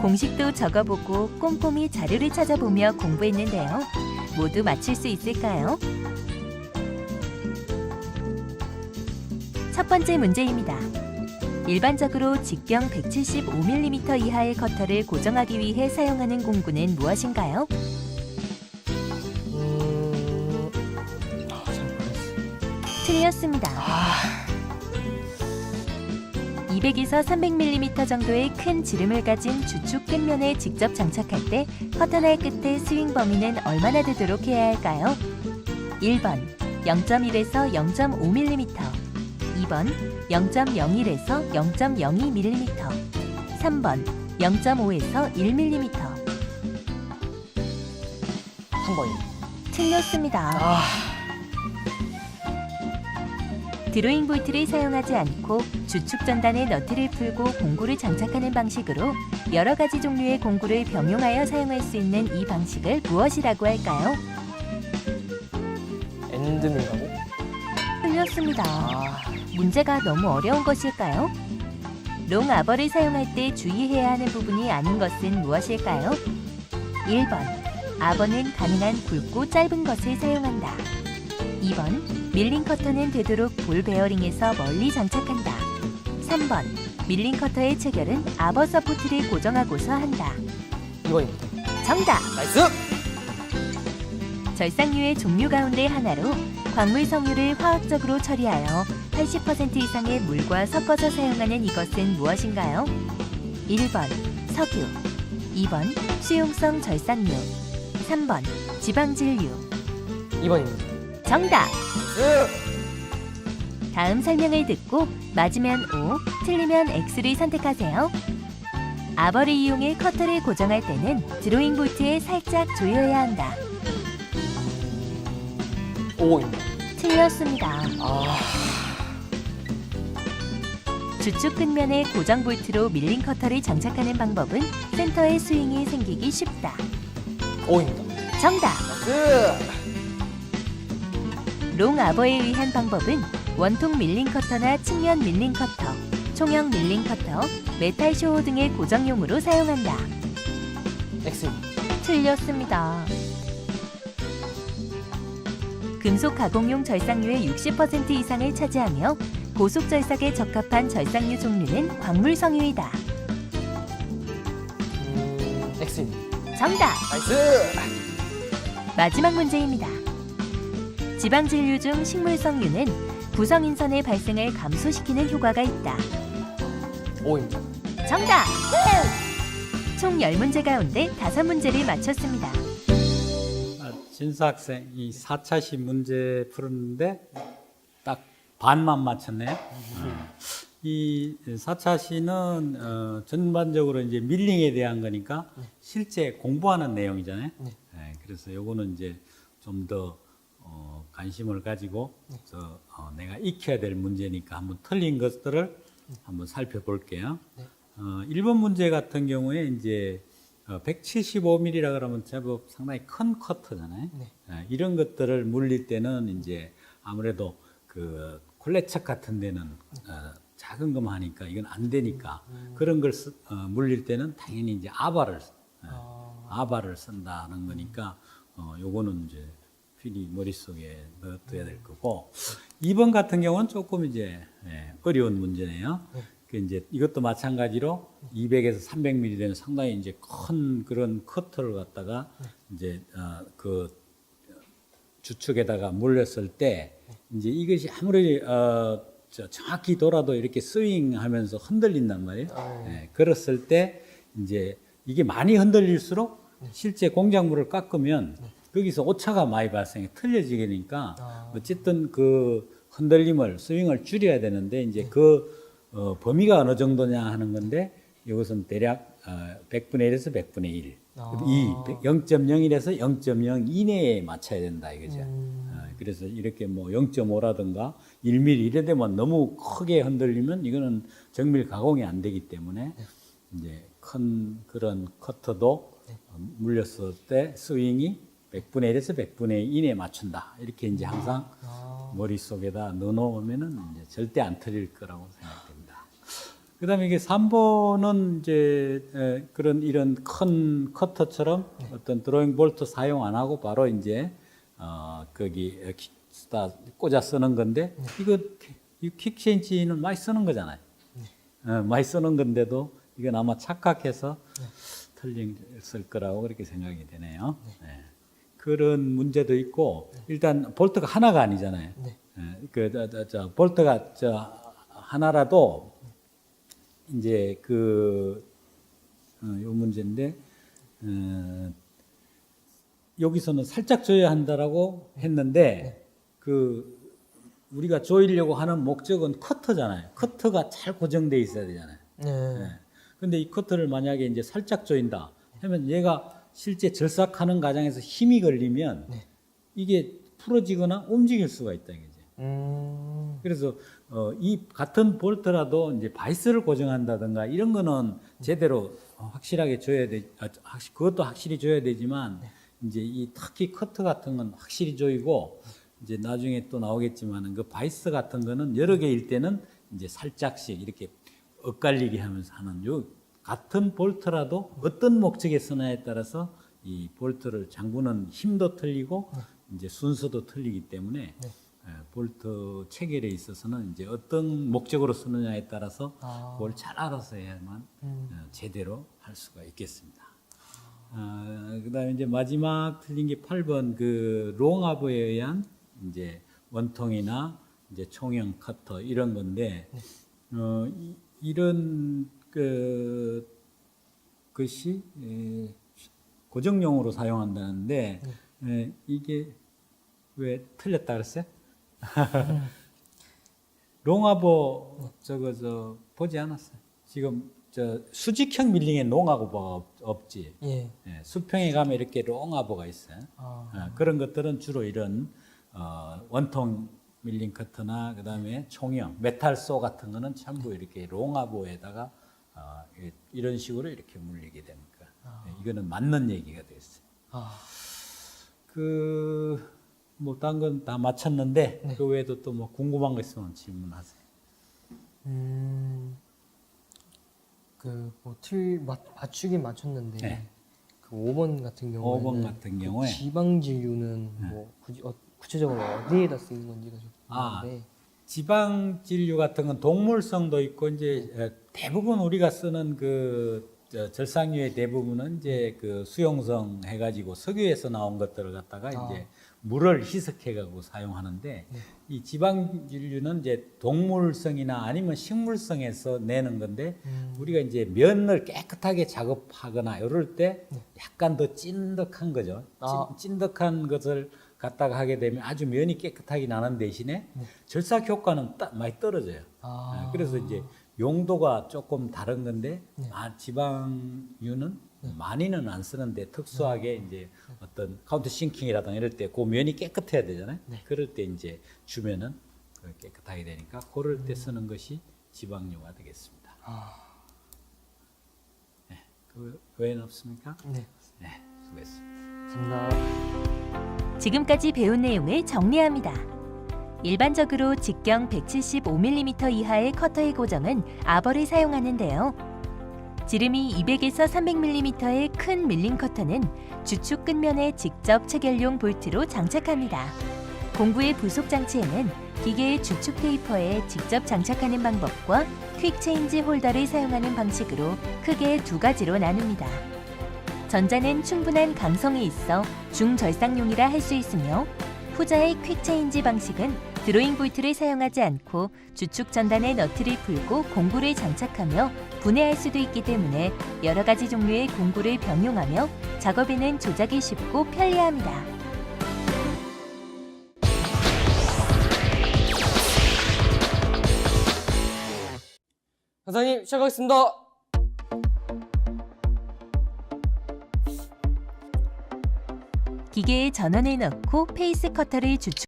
공식도 적어보고 꼼꼼히 자료를 찾아보며 공부했는데요. 모두 맞출 수 있을까요? 첫 번째 문제입니다. 일반적으로 직경 175mm 이하의 커터를 고정하기 위해 사용하는 공구는 무엇인가요? 잘 모르겠어. 틀렸습니다. 200에서 300mm 정도의 큰 지름을 가진 주축 끝면에 직접 장착할 때 커터날 끝의 스윙 범위는 얼마나 되도록 해야 할까요? 1번 0.1에서 0.5mm, 2번 0.01에서 0.02mm, 3번 0.5에서 1mm. 3번입니다. 틀렸습니다. 드로잉 볼트를 사용하지 않고 주축 전단에 너트를 풀고 공구를 장착하는 방식으로 여러 가지 종류의 공구를 병용하여 사용할 수 있는 이 방식을 무엇이라고 할까요? 엔드밀라고? 틀렸습니다. 문제가 너무 어려운 것일까요? 롱 아버를 사용할 때 주의해야 하는 부분이 아닌 것은 무엇일까요? 1번 아버는 가능한 굵고 짧은 것을 사용한다. 2번 밀링 커터는 되도록 볼 베어링에서 멀리 장착한다. 3번 밀링 커터의 체결은 아버 서포트를 고정하고서 한다. 2번입니다. 정답! 나이스! 절삭류의 종류 가운데 하나로 광물 석유를 화학적으로 처리하여 80% 이상의 물과 섞어서 사용하는 이것은 무엇인가요? 1번 석유, 2번 수용성 절삭류, 3번 지방질류. 2번입니다. 정답! 나이스! 다음 설명을 듣고 맞으면 O, 틀리면 X를 선택하세요. 아버를 이용해 커터를 고정할 때는 드로잉 볼트에 살짝 조여야 한다. 5입니다. 틀렸습니다. 주축 끝면에 고정 볼트로 밀링 커터를 장착하는 방법은 센터에 스윙이 생기기 쉽다. 5입니다. 정답! 나이스! 롱 아버에 의한 방법은 원통 밀링 커터나 측면 밀링 커터, 총형 밀링 커터, 메탈 쇼호 등의 고정용으로 사용한다. X입니다. 틀렸습니다. 금속 가공용 절삭류의 60% 이상을 차지하며 고속 절삭에 적합한 절삭류 종류는 광물 석유이다. X입니다. 정답! 나이스! 마지막 문제입니다. 지방진류 중 식물성류는 부성인선의 발생을 감소시키는 효과가 있다. 5입니다. 정답! 총 10문제 가운데 5문제를 맞췄습니다. 진수 학생 이 4차시 문제 풀었는데 딱 반만 맞췄네요. 이 4차시는 전반적으로 이제 밀링에 대한 거니까 실제 공부하는 내용이잖아요. 네, 그래서 요거는 이제 좀 더 관심을 가지고 내가 익혀야 될 문제니까 한번 틀린 것들을 한번 살펴볼게요. 1번 문제 같은 경우에 이제 175mm라 그러면 제법 상당히 큰 커터잖아요. 이런 것들을 물릴 때는 이제 아무래도 그 콜레척 같은 데는 작은 것만 하니까 이건 안 되니까 그런 걸 물릴 때는 당연히 이제 아바를 쓴다는 거니까 요거는 이제 필히 머릿속에 넣어둬야 될 거고 2번 같은 경우는 조금 이제 어려운 문제네요. 그 이제 이것도 마찬가지로 200에서 300mm 되는 상당히 이제 큰 그런 커터를 갖다가 이제 그 주축에다가 물렸을 때 이제 이것이 아무리 정확히 돌아도 이렇게 스윙하면서 흔들린단 말이에요. 그랬을 때 이제 이게 많이 흔들릴수록 실제 공작물을 깎으면 거기서 오차가 많이 발생해 틀려지게 되니까 어쨌든 그 흔들림을 스윙을 줄여야 되는데 이제 그 범위가 어느 정도냐 하는 건데 이것은 대략 100분의 1에서 100분의 1 0.01에서 0.0 이내에 맞춰야 된다 이거죠. 그래서 이렇게 뭐 0.5라든가 1mm 이래 되면 너무 크게 흔들리면 이거는 정밀 가공이 안 되기 때문에 이제 큰 그런 커터도 물렸을 때 스윙이 100분의 1에서 100분의 2 이내에 맞춘다. 이렇게 이제 항상 머릿속에다 넣어놓으면은 이제 절대 안 틀릴 거라고 생각됩니다. 그다음에 이게 3번은 이제 그런 이런 큰 커터처럼 어떤 드로잉 볼트 사용 안 하고 바로 이제 거기 꽂아 쓰는 건데 이거 이 퀵체인지는 많이 쓰는 거잖아요. 많이 쓰는 건데도 이건 아마 착각해서 틀렸을 거라고 그렇게 생각이 되네요. 네. 그런 문제도 있고 일단 볼트가 하나가 아니잖아요. 볼트가 하나라도 이제 요 문제인데 여기서는 살짝 조여야 한다라고 했는데 우리가 조이려고 하는 목적은 커터잖아요. 커터가 잘 고정돼 있어야 되잖아요. 근데 이 커터를 만약에 이제 살짝 조인다 하면 얘가 실제 절삭하는 과정에서 힘이 걸리면 이게 풀어지거나 움직일 수가 있다 이거죠. 그래서 이 같은 볼트라도 이제 바이스를 고정한다든가 이런 거는 제대로 확실하게 줘야 그것도 확실히 줘야 되지만 이제 이 특히 커터 같은 건 확실히 조이고 이제 나중에 또 나오겠지만은 그 바이스 같은 거는 여러 개일 때는 이제 살짝씩 이렇게 엇갈리게 하면서 하는 요 같은 볼트라도 어떤 목적에 쓰냐에 따라서 이 볼트를 잠그는 힘도 틀리고 이제 순서도 틀리기 때문에 볼트 체결에 있어서는 이제 어떤 목적으로 쓰느냐에 따라서 그걸 잘 알아서 해야만 제대로 할 수가 있겠습니다. 그다음에 이제 마지막 틀린 게 8번 그 롱아버에 의한 이제 원통이나 이제 총형 커터 이런 건데 이런 것이 고정용으로 사용한다는데 이게 왜 틀렸다 그랬어요? 롱아버 보지 않았어요. 지금 수직형 밀링에 롱아버가 없지. 수평에 가면 이렇게 롱아버가 있어요. 그런 것들은 주로 이런 원통 밀링 커터나 그다음에 총형, 메탈소 같은 거는 전부 이렇게 롱아버에다가 이런 식으로 이렇게 물리게 되니까 이거는 맞는 얘기가 됐어요. 뭐 딴 건 다 맞췄는데 그 외에도 또 뭐 궁금한 거 있으면 질문하세요. 맞추긴 맞췄는데 그 5번 같은 경우에는 5번 같은 경우에 지방 진류는 뭐 구체적으로 어디에다 쓰는 건지가 좀 궁금한데. 지방 진류 같은 건 동물성도 있고 이제 대부분 우리가 쓰는 절삭류의 대부분은 이제 수용성 해가지고 석유에서 나온 것들을 갖다가 이제 물을 희석해가지고 사용하는데 이 지방 진류는 이제 동물성이나 아니면 식물성에서 내는 건데 우리가 이제 면을 깨끗하게 작업하거나 이럴 때 약간 더 찐득한 거죠. 찐득한 것을 갖다가 하게 되면 아주 면이 깨끗하게 나는 대신에 절삭 효과는 많이 떨어져요. 그래서 이제 용도가 조금 다른 건데 지방유는 많이는 안 쓰는데 특수하게 이제 어떤 카운터 싱킹이라든가 이럴 때 그 면이 깨끗해야 되잖아요. 그럴 때 이제 주면은 깨끗하게 되니까 그럴 때 쓰는 것이 지방유가 되겠습니다. 그 외에는 없습니까? 네, 수고했습니다. 감사합니다. 지금까지 배운 내용을 정리합니다. 일반적으로 직경 175mm 이하의 커터의 고정은 아버를 사용하는데요. 지름이 200에서 300mm의 큰 밀링 커터는 주축 끝면에 직접 체결용 볼트로 장착합니다. 공구의 부속 장치에는 기계의 주축 테이퍼에 직접 장착하는 방법과 퀵 체인지 홀더를 사용하는 방식으로 크게 두 가지로 나눕니다. 전자는 충분한 강성이 있어 중절삭용이라 할 수 있으며 후자의 퀵 체인지 방식은 드로잉 볼트를 사용하지 않고 주축 전단에 너트를 풀고 공구를 장착하며 분해할 수도 있기 때문에 여러 가지 종류의 공구를 병용하며 작업에는 조작이 쉽고 편리합니다. 강사님 시작하겠습니다. 기계에 전원을 넣고 페이스 커터를 주축